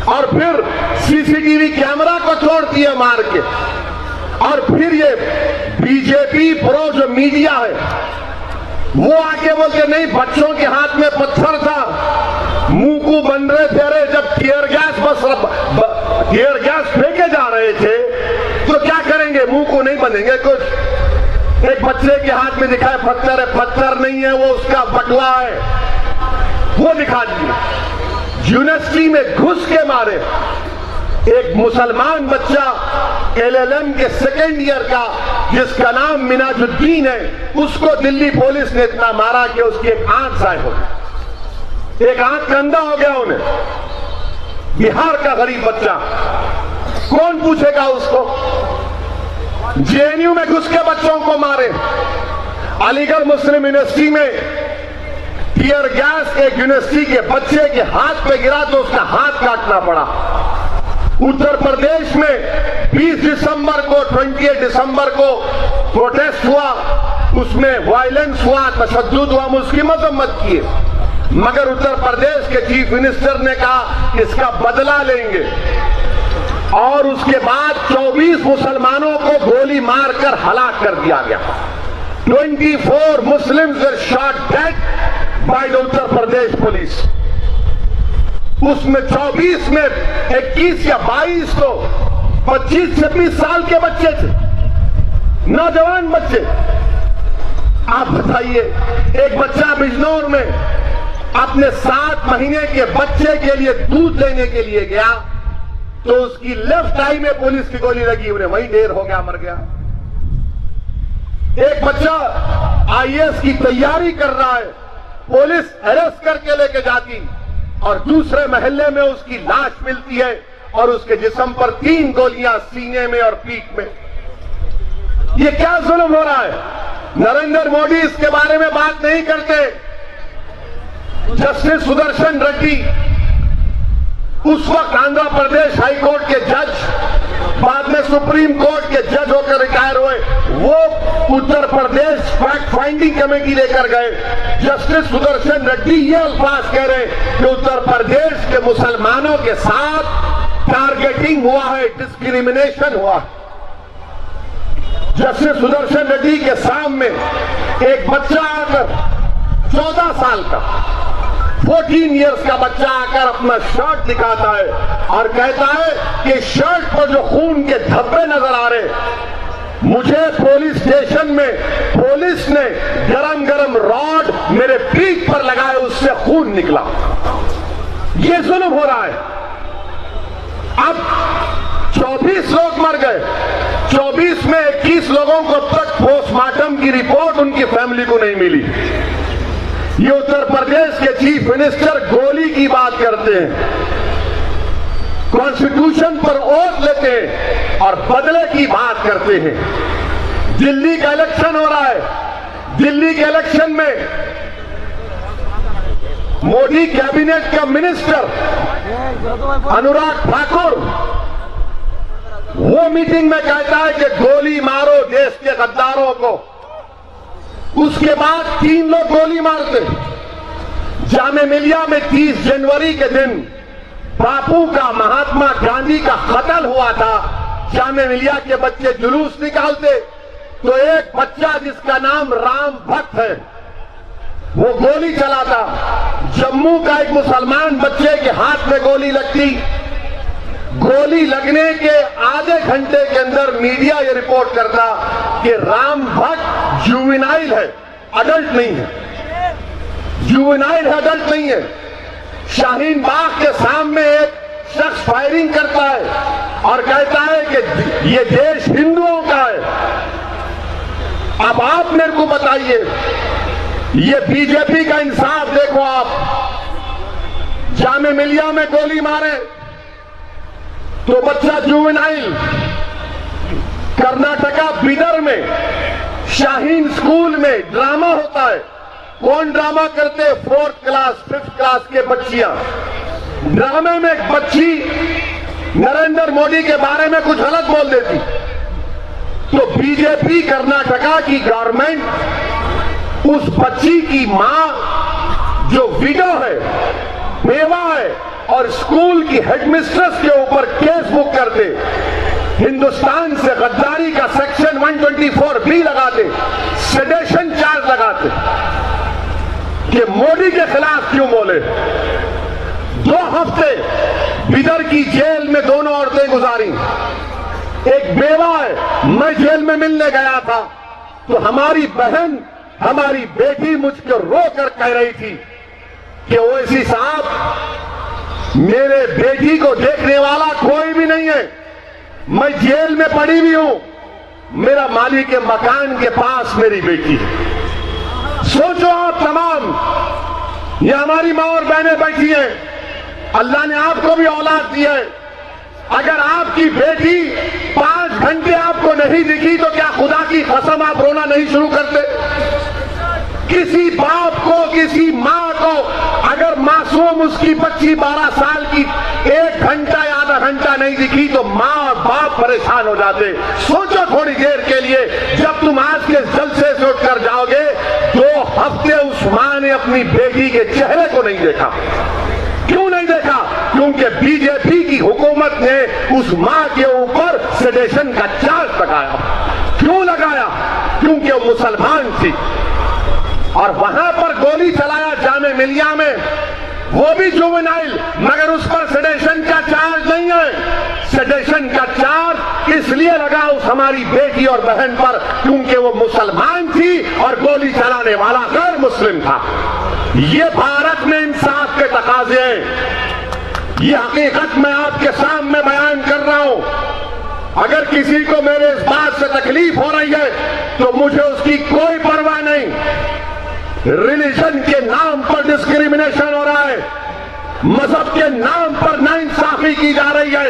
और फिर सीसीटीवी कैमरा को तोड़ती है मार के। और फिर ये बीजेपी प्रो जो मीडिया है वो आके बोलते नहीं बच्चों के हाथ में पत्थर था, मुंह को बन रहे थे। अरे जब टीयर गैस फेंके जा रहे थे तो क्या करेंगे? मुंह को नहीं बनेंगे कुछ। एक बच्चे के हाथ में दिखाए पत्थर है, पत्थर नहीं है, वो उसका बटुआ है, वो दिखा दिए। यूनिवर्सिटी में घुस के मारे एक मुसलमान बच्चा LLM के सेकेंड ईयर का, जिसका नाम मिनाजुद्दीन है, उसको दिल्ली पुलिस ने इतना मारा कि उसकी एक आंख गायब हो गई, एक आंख अंधा हो गया उन्हें। बिहार का गरीब बच्चा, कौन पूछेगा उसको? जेएनयू में घुस के बच्चों को मारे। अलीगढ़ मुस्लिम यूनिवर्सिटी में टीयर गैस एक यूनिवर्सिटी के बच्चे के हाथ पे गिरा तो उसका हाथ काटना पड़ा। उत्तर प्रदेश में 20 दिसंबर को 28 दिसंबर को प्रोटेस्ट हुआ, उसमें वायलेंस हुआ, तशद्दुद हुआ, हम उसकी मजम्मत किए, मगर उत्तर प्रदेश के चीफ मिनिस्टर ने कहा इसका बदला लेंगे। और उसके बाद 24 मुसलमानों को गोली मारकर हलाक कर दिया गया। 24 Muslims were shot dead by the Uttar Pradesh police. उसमें 24 में 21 या 22 तो 25-26 साल के बच्चे थे, नौजवान बच्चे। आप बताइए, एक बच्चा बिजनौर में अपने 7 महीने के बच्चे के लिए दूध लेने के लिए गया तो उसकी लेफ्ट आई में पुलिस की गोली लगी, उन्हें वहीं ढेर हो गया, मर गया। एक बच्चा आईएएस की तैयारी कर रहा है, पुलिस अरेस्ट करके लेके जाती और दूसरे मोहल्ले में उसकी लाश मिलती है और उसके जिस्म पर 3 गोलियां सीने में और पीठ में। ये क्या जुल्म हो रहा है? नरेंद्र मोदी इसके बारे में बात नहीं करते। जस्टिस सुदर्शन रेड्डी, उस वक्त आंध्र प्रदेश हाई कोर्ट के जज, बाद में सुप्रीम कोर्ट के जज होकर रिटायर हुए, वो Uttar Pradesh fact finding committee लेकर गए। जस्टिस सुदर्शन रेड्डी ये अल्फाज कह रहे कि उत्तर प्रदेश के मुसलमानों के साथ टारगेटिंग हुआ है, डिस्क्रिमिनेशन हुआ है। जस्टिस सुदर्शन रेड्डी के सामने एक बच्चा आकर 14 साल का 14 इयर्स का बच्चा आकर अपना शर्ट दिखाता है और कहता है कि शर्ट पर जो खून के धब्बे नजर आ रहे, मुझे पुलिस स्टेशन में पुलिस ने गरम गरम रॉड मेरे पीठ पर लगाए, उससे खून निकला। ये जुल्म हो रहा है। अब 24 लोग मर गए, 24 में 21 लोगों को अब तक पोस्टमार्टम की रिपोर्ट उनकी फैमिली को नहीं मिली। ये उत्तर प्रदेश के चीफ मिनिस्टर गोली की बात करते हैं, कॉन्स्टिट्यूशन पर ओथ लेते हैं और बदले की बात करते हैं। दिल्ली का इलेक्शन हो रहा है, दिल्ली के इलेक्शन में मोदी कैबिनेट का मिनिस्टर अनुराग ठाकुर वो मीटिंग में कहता है कि गोली मारो देश के गद्दारों को। उसके बाद 3 लोग गोली मारते। जामे मिलिया में 30 जनवरी के दिन बापू का, महात्मा गांधी का कत्ल हुआ था। जामे मिलिया के बच्चे जुलूस निकालते तो एक बच्चा जिसका नाम राम भक्त है वो गोली चलाता। जम्मू का एक मुसलमान बच्चे के हाथ में गोली लगती। गोली लगने के आधे घंटे के अंदर मीडिया ये रिपोर्ट करता कि राम भक्त जुवेनाइल है, अडल्ट नहीं है। जुवेनाइल है, अडल्ट नहीं है। शाहीन बाग के सामने एक शख्स फायरिंग करता है और कहता है कि ये देश हिंदुओं का है। अब आप मेरे को बताइए, ये बीजेपी का इंसाफ देखो आप। जामे मिलिया में गोली मारे तो बच्चा जुवेनाइल। कर्नाटका बीदर में शाहीन स्कूल में ड्रामा होता है। कौन ड्रामा करते? 4th क्लास 5th क्लास के बच्चियां। ड्रामे में एक बच्ची नरेंद्र मोदी के बारे में कुछ गलत बोल देती तो बीजेपी कर्नाटका की गवर्नमेंट उस बच्ची की मां जो विडो है, बेवा है, और स्कूल की हेडमिस्ट्रेस के ऊपर केस बुक करते। हिंदुस्तान से गद्दारी का सेक्शन 124B लगाते, सेडेशन चार्ज लगाते कि मोदी के खिलाफ क्यों बोले। 2 हफ्ते बिदर की जेल में दोनों औरतें गुजारी। एक बेवा है, मैं जेल में मिलने गया था तो हमारी बहन, हमारी बेटी मुझको रोकर कह रही थी कि ओवैसी साहब, मेरे बेटी को देखने वाला कोई भी नहीं है, मैं जेल में पड़ी हुई हूं, मेरा मालिक के मकान के पास मेरी बेटी है। सोचो आप तमाम, ये हमारी मां और बहनें बैठी हैं, अल्लाह ने आपको भी औलाद दी है। अगर आपकी बेटी 5 घंटे आपको नहीं दिखी तो क्या खुदा की कसम आप रोना नहीं शुरू करते? किसी बाप को, किसी मां को अगर मासूम उसकी बच्ची 12 साल की 1 घंटा या आधा घंटा नहीं दिखी तो मां और बाप परेशान हो जाते। सोचो थोड़ी देर के लिए, जब तुम आज के जलसे से उठकर जाओगे, 2 हफ्ते उस मां ने अपनी बेटी के चेहरे को नहीं देखा। क्यों नहीं देखा? क्योंकि बीजेपी की हुकूमत ने उस मां के ऊपर सेडेशन का चार्ज लगाया। क्यों लगाया? क्योंकि वो मुसलमान थी और वहां पर गोली चलाया जामे मिलिया में, वो भी जुवेनाइल, मगर उस पर सेडेशन का चार्ज नहीं है। सेडेशन का चार्ज इसलिए लगा उस हमारी बेटी और बहन पर क्योंकि वो मुसलमान थी और गोली चलाने वाला गैर मुस्लिम था। ये भारत में इंसाफ के तकाजे हैं। ये हकीकत मैं आपके सामने बयान कर रहा हूं। अगर किसी को मेरे इस बात से तकलीफ हो रही है तो मुझे उसकी कोई परवाह नहीं। रिलीजन के नाम पर डिस्क्रिमिनेशन हो रहा है, मजहब के नाम पर नाइंसाफी की जा रही है।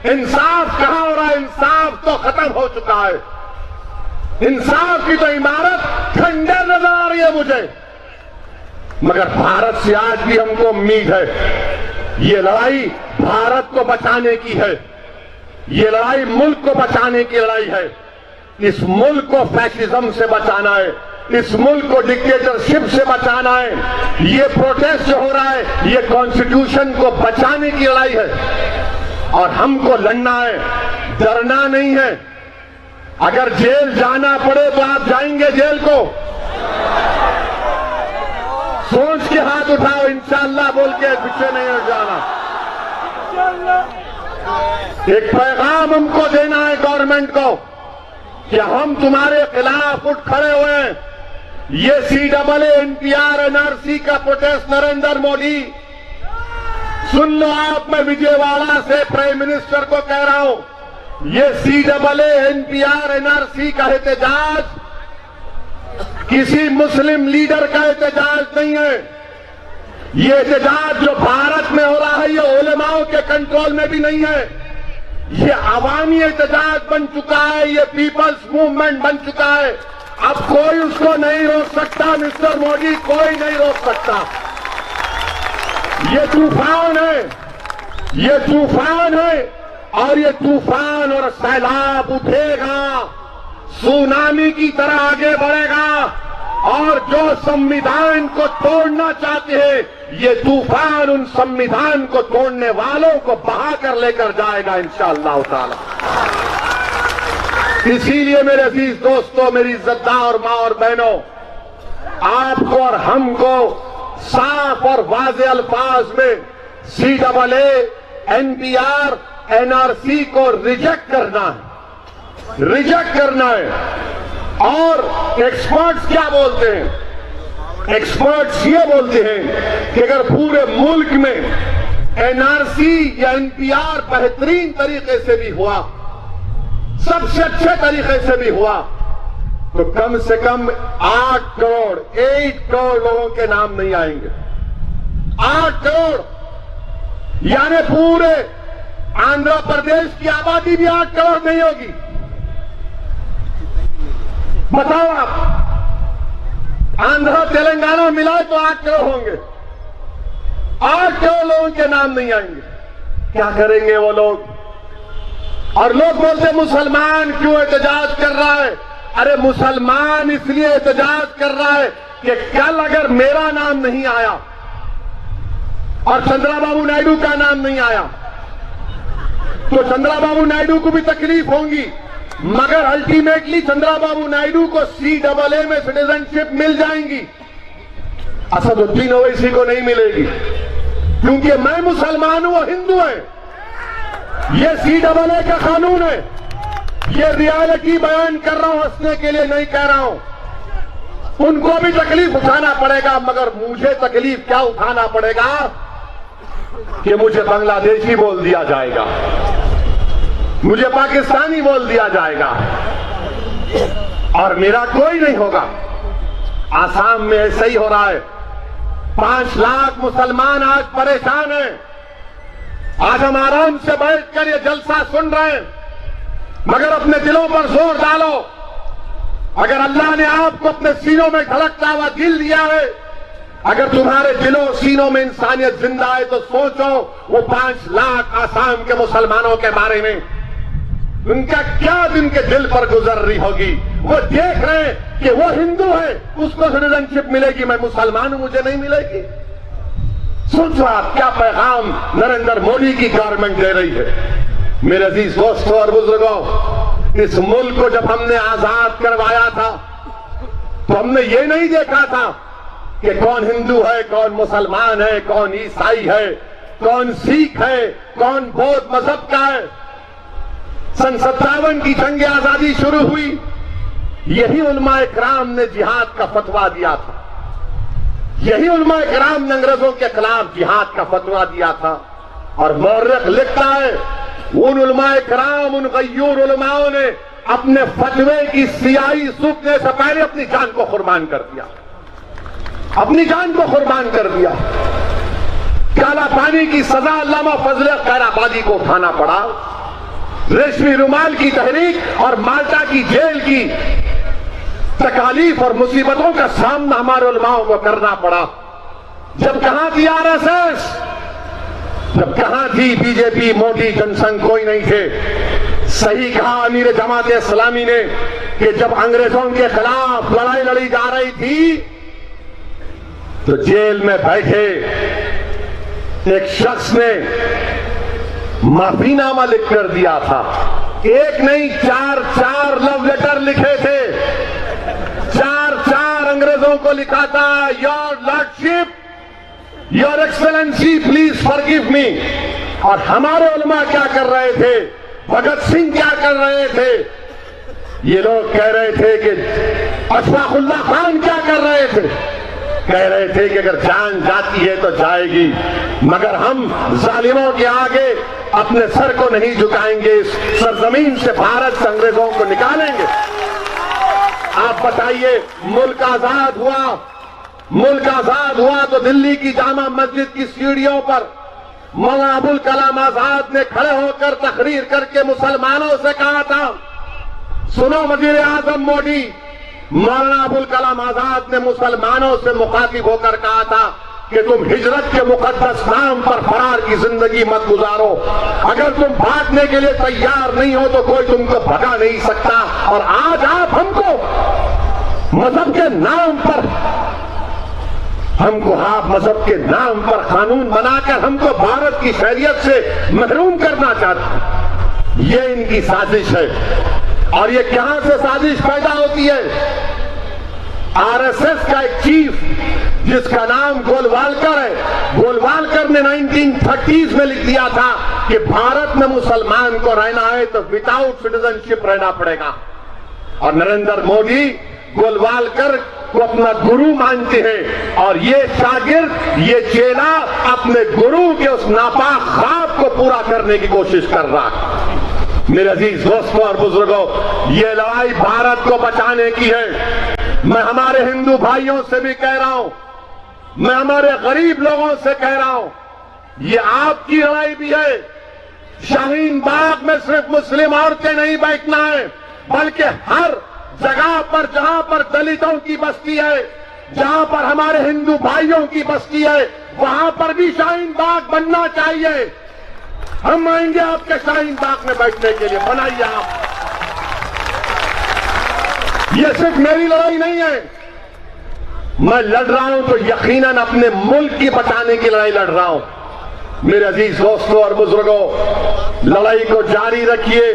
इंसाफ कहां हो रहा है? इंसाफ तो खत्म हो चुका है। इंसाफ की तो इमारत खंडर नजर आ रही है मुझे। मगर भारत से आज भी हमको उम्मीद है। ये लड़ाई भारत को बचाने की है, ये लड़ाई मुल्क को बचाने की लड़ाई है। इस मुल्क को फैसिज्म से बचाना है, इस मुल्क को डिक्टेटरशिप से बचाना है। ये प्रोटेस्ट जो हो रहा है ये कॉन्स्टिट्यूशन को बचाने की लड़ाई है। और हमको लड़ना है, डरना नहीं है। अगर जेल जाना पड़े तो आप जाएंगे जेल को? सोच के हाथ उठाओ, इंशाअल्लाह बोल के पीछे नहीं हट जाना। एक पैगाम हमको देना है गवर्नमेंट को कि हम तुम्हारे खिलाफ उठ खड़े हुए हैं। ये CAA NPR NRC का प्रोटेस्ट नरेंद्र मोदी, सुन लो आप, मैं विजयवाड़ा से प्राइम मिनिस्टर को कह रहा हूं, ये CAA NPR NRC का एहतजाज किसी मुस्लिम लीडर का एहतजाज नहीं है। ये एहतजाज जो भारत में हो रहा है ये उलेमाओं के कंट्रोल में भी नहीं है। ये अवामी एहतजाज बन चुका है, ये पीपल्स मूवमेंट बन चुका है। अब कोई उसको नहीं रोक सकता मिस्टर मोदी, कोई नहीं रोक सकता। ये तूफान है, ये तूफान है और ये तूफान और सैलाब उठेगा, सुनामी की तरह आगे बढ़ेगा और जो संविधान को तोड़ना चाहते हैं ये तूफान उन संविधान को तोड़ने वालों को बहा कर लेकर जाएगा इंशाअल्लाह ताला। इसीलिए मेरे अजीज दोस्तों, मेरी इज्जतदार मां और बहनों, आपको और हमको साफ और वाज़े अल्फाज में CAA NPR NRC को रिजेक्ट करना है, रिजेक्ट करना है। और एक्सपर्ट्स क्या बोलते हैं? एक्सपर्ट्स ये बोलते हैं कि अगर पूरे मुल्क में NRC या NPR बेहतरीन तरीके से भी हुआ, सबसे अच्छे तरीके से भी हुआ, तो कम से कम 8 करोड़ लोगों के नाम नहीं आएंगे। 8 करोड़, यानी पूरे आंध्र प्रदेश की आबादी भी 8 करोड़ नहीं होगी। बताओ आप, आंध्र तेलंगाना मिलाए तो 8 करोड़ होंगे। 8 करोड़ लोगों के नाम नहीं आएंगे। क्या करेंगे वो लोग? और लोग बोलते मुसलमान क्यों एहतजाज कर रहा है? अरे मुसलमान इसलिए एहतजाज कर रहा है कि कल अगर मेरा नाम नहीं आया और चंद्रबाबू नायडू का नाम नहीं आया तो चंद्रबाबू नायडू को भी तकलीफ होगी, मगर अल्टीमेटली चंद्रबाबू नायडू को CAA में सिटीजनशिप मिल जाएंगी, असदुद्दीन ओवैसी को नहीं मिलेगी। क्योंकि मैं मुसलमान हूं, वो हिंदू है। ये CAA का कानून है। ये रियलिटी बयान कर रहा हूं, हंसने के लिए नहीं कह रहा हूं। उनको भी तकलीफ उठाना पड़ेगा, मगर मुझे तकलीफ क्या उठाना पड़ेगा कि मुझे बांग्लादेशी बोल दिया जाएगा, मुझे पाकिस्तानी बोल दिया जाएगा और मेरा कोई नहीं होगा। आसाम में ऐसा ही हो रहा है। 5 लाख मुसलमान आज परेशान हैं। आज हम आराम से बैठकर ये जलसा सुन रहे हैं, मगर अपने दिलों पर जोर डालो। अगर अल्लाह ने आपको अपने सीनों में धड़कता हुआ दिल दिया है, अगर तुम्हारे दिलों सीनों में इंसानियत जिंदा है, तो सोचो वो 5 लाख आसाम के मुसलमानों के बारे में, उनका क्या दिन के दिल पर गुजर रही होगी। वो देख रहे हैं कि वो हिंदू है, उसको सिटीजनशिप मिलेगी, मैं मुसलमान हूं, मुझे नहीं मिलेगी। सोचो आप क्या पैगाम नरेंद्र मोदी की गवर्नमेंट दे रही है। मेरे अजीज दोस्तों और बुजुर्गों, इस मुल्क को जब हमने आजाद करवाया था तो हमने ये नहीं देखा था कि कौन हिंदू है, कौन मुसलमान है, कौन ईसाई है, कौन सिख है, कौन बौद्ध मजहब का है। सन 57 की जंग आजादी शुरू हुई, यही उलमाए किराम ने जिहाद का फतवा दिया था। यही उलमाए किराम ने अंग्रेजों के खिलाफ जिहाद का फतवा दिया था। और मौर्रख लिखता है, उन उलमाए किराम, उन गय्यूर उलमाओं ने अपने फतवे की सियाही सूखने से पहले अपनी जान को कुर्बान कर दिया, अपनी जान को कुर्बान कर दिया। काला पानी की सजा अल्लामा फजल खैराबादी को उठाना पड़ा। रेशमी रुमाल की तहरीक और माल्टा की जेल की तकालीफ और मुसीबतों का सामना हमारे उलमाओं को करना पड़ा। जब कहां थी RSS, जब कहां थी बीजेपी, मोदी, जनसंघ, कोई नहीं थे। सही कहा अमीर जमात इस्लामी ने कि जब अंग्रेजों के खिलाफ लड़ाई लड़ी जा रही थी तो जेल में बैठे एक शख्स ने माफीनामा लिख कर दिया था। एक नहीं, चार लव लेटर लिखे थे, चार अंग्रेजों को लिखा था, your lordship, your excellency, please forgive me. और हमारे उलमा क्या कर रहे थे, भगत सिंह क्या कर रहे थे, ये लोग कह रहे थे कि अशफाकुल्लाह खान क्या कर रहे थे, कह रहे थे कि अगर जान जाती है तो जाएगी, मगर हम जालिमों के आगे अपने सर को नहीं झुकाएंगे, इस सरजमीन से भारत से अंग्रेजों को निकालेंगे। आप बताइए, मुल्क आजाद हुआ तो दिल्ली की जामा मस्जिद की सीढ़ियों पर मौलाना अबुल कलाम आजाद ने खड़े होकर तकरीर करके मुसलमानों से कहा था, सुनो वजीर आजम मोदी, मौलाना अबुल कलाम आजाद ने मुसलमानों से मुखातिब होकर कहा था कि तुम हिजरत के मुकद्दस नाम पर फरार की जिंदगी मत गुजारो। अगर तुम भागने के लिए तैयार नहीं हो तो कोई तुमको भगा नहीं सकता। और आज आप हमको मजहब के नाम पर, आप मजहब के नाम पर कानून बनाकर हमको भारत की शरीयत से महरूम करना चाहते हैं। ये इनकी साजिश है। और ये कहां से साजिश पैदा होती है? आरएसएस का एक चीफ जिसका नाम गोलवालकर है, गोलवालकर ने 1930s में लिख दिया था कि भारत में मुसलमान को रहना है तो विदाउट सिटीजनशिप रहना पड़ेगा। और नरेंद्र मोदी गोलवालकर को अपना गुरु मानते हैं और ये शागिर्द, ये चेला अपने गुरु के उस नापाक ख्वाब को पूरा करने की कोशिश कर रहा है। मेरे अजीज दोस्तों और बुजुर्गों, ये लड़ाई भारत को बचाने की है। मैं हमारे हिंदू भाइयों से भी कह रहा हूं, मैं हमारे गरीब लोगों से कह रहा हूं, ये आपकी लड़ाई भी है। शाहीन बाग में सिर्फ मुस्लिम औरतें नहीं बैठना है, बल्कि हर जगह पर जहां पर दलितों की बस्ती है, जहां पर हमारे हिंदू भाइयों की बस्ती है, वहां पर भी शाहीन बाग बनना चाहिए। हम आएंगे आपके शाहीन बाग में बैठने के लिए, बनाइए आप। ये सिर्फ मेरी लड़ाई नहीं है, मैं लड़ रहा हूं तो यकीनन अपने मुल्क की बचाने की लड़ाई लड़ रहा हूं। मेरे अजीज दोस्तों और बुजुर्गों, लड़ाई को जारी रखिए,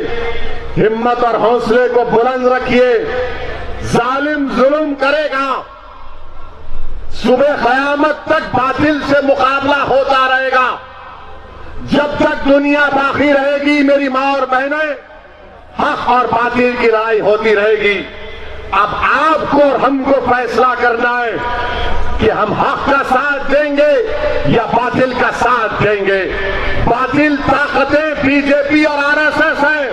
हिम्मत और हौसले को बुलंद रखिए। जालिम जुल्म करेगा, सुबह कयामत तक बातिल से मुकाबला होता रहेगा। जब तक दुनिया बाकी रहेगी, मेरी मां और बहनें, हक और बातिल की लड़ाई होती रहेगी। अब आपको और हमको फैसला करना है कि हम हक का साथ देंगे या बातिल का साथ देंगे। बातिल ताकतें बीजेपी और आरएसएस हैं,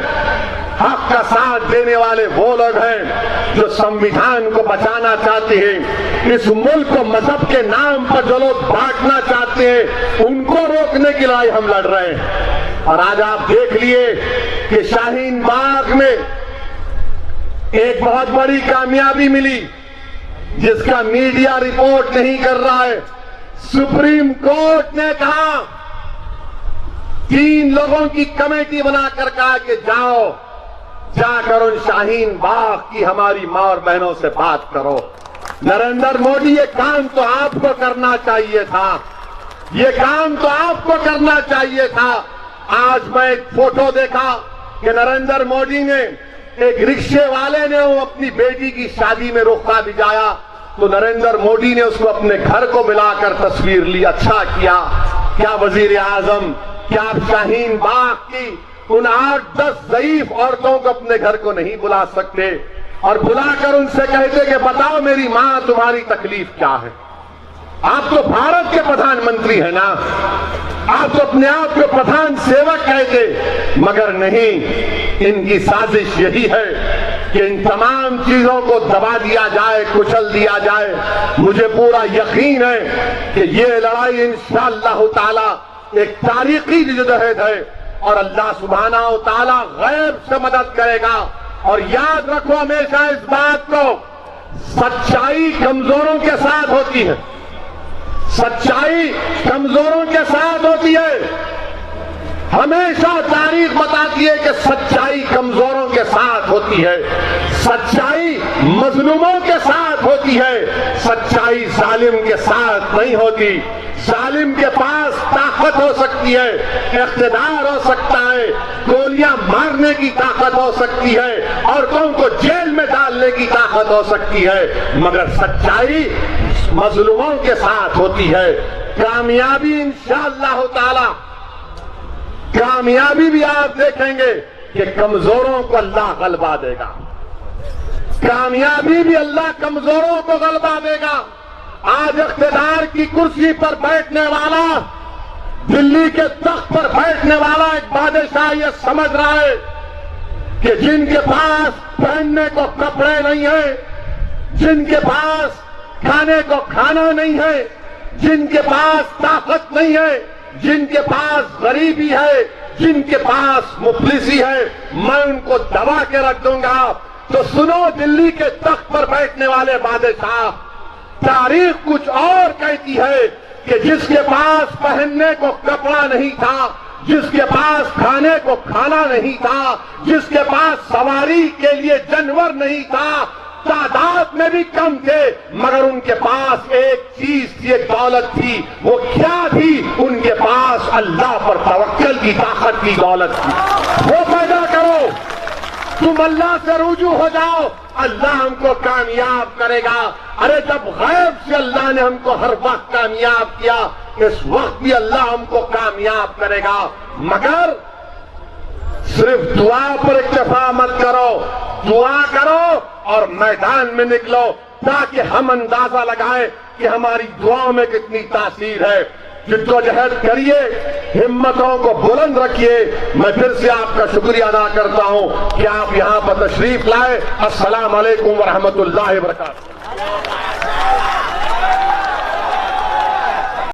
हक का साथ देने वाले वो लोग हैं जो संविधान को बचाना चाहते हैं। इस मुल्क को मजहब के नाम पर जो लोग बांटना चाहते हैं, उनको रोकने की लड़ाई हम लड़ रहे हैं। और आज आप देख लिए कि शाहीन बाग में एक बहुत बड़ी कामयाबी मिली, जिसका मीडिया रिपोर्ट नहीं कर रहा है। सुप्रीम कोर्ट ने कहा, 3 लोगों की कमेटी बनाकर कहा कि जाकर उन शाहीन बाग की हमारी मां और बहनों से बात करो। नरेंद्र मोदी, ये काम तो आपको करना चाहिए था, ये काम तो आपको करना चाहिए था। आज मैं एक फोटो देखा कि नरेंद्र मोदी ने, एक रिक्शे वाले ने वो अपनी बेटी की शादी में रुखा भिजाया, तो नरेंद्र मोदी ने उसको अपने घर को मिलाकर तस्वीर ली। अच्छा किया। क्या वजीर आजम, क्या आप शाहीन बाग की उन 8-10 ज़ईफ औरतों को अपने घर को नहीं बुला सकते और बुलाकर उनसे कहते कि बताओ मेरी मां, तुम्हारी तकलीफ क्या है? आप तो भारत के प्रधानमंत्री हैं ना, आप तो अपने आप को प्रधान सेवक कहते, मगर नहीं, इनकी साजिश यही है कि इन तमाम चीजों को दबा दिया जाए, कुचल दिया जाए। मुझे पूरा यकीन है कि ये लड़ाई इंशाअल्लाह ताला एक तारीखी जिद्दहद है और अल्लाह सुब्हाना व ताला गैब से मदद करेगा। और याद रखो हमेशा इस बात को, सच्चाई कमजोरों के साथ होती है, सच्चाई कमजोरों के साथ होती है। हमेशा तारीख बताती है कि सच्चाई कमजोरों के साथ होती है, सच्चाई मजलूमों के साथ होती है, सच्चाई सच्चाई जालिम के साथ नहीं होती। जालिम के पास ताकत हो सकती है, इख्तिदार हो सकता है, गोलियां मारने की ताकत हो सकती है, औरतों को जेल में डालने की ताकत हो सकती है, मगर सच्चाई मजलूमों के साथ होती है। कामयाबी इंशाअल्लाह ताला, कामयाबी भी आप देखेंगे कि कमजोरों को अल्लाह गलबा देगा। कामयाबी भी अल्लाह कमजोरों को गलबा देगा। आज इख्तिदार की कुर्सी पर बैठने वाला, दिल्ली के तख्त पर बैठने वाला एक बादशाह ये समझ रहा है कि जिनके पास पहनने को कपड़े नहीं है, जिनके पास खाने को खाना नहीं है, जिनके पास ताकत नहीं है, जिनके पास गरीबी है, जिनके पास मुफलिसी है, मैं उनको दबा के रख दूंगा। तो सुनो दिल्ली के तख्त पर बैठने वाले बादशाह, तारीख कुछ और कहती है कि जिसके पास पहनने को कपड़ा नहीं था, जिसके पास खाने को खाना नहीं था, जिसके पास सवारी के लिए जानवर नहीं था, तादाद में भी कम थे, मगर उनके पास एक चीज थी, एक दौलत थी। वो क्या थी? उनके पास अल्लाह पर तवक्कल की ताकत की दौलत थी। वो पैदा करो, तुम अल्लाह से रुजू हो जाओ, अल्लाह हमको कामयाब करेगा। अरे जब गैब से अल्लाह ने हमको हर वक्त कामयाब किया, इस वक्त भी अल्लाह हमको कामयाब करेगा। मगर सिर्फ दुआ पर इक्तफा मत करो, दुआ करो और मैदान में निकलो, ताकि हम अंदाजा लगाएं कि हमारी दुआओं में कितनी तासीर है। जिद्दोजहद करिए, हिम्मतों को बुलंद रखिए। मैं फिर से आपका शुक्रिया अदा करता हूं कि आप यहां पर तशरीफ लाए। अस्सलाम वालेकुम व रहमतुल्लाहि व बरकातहू।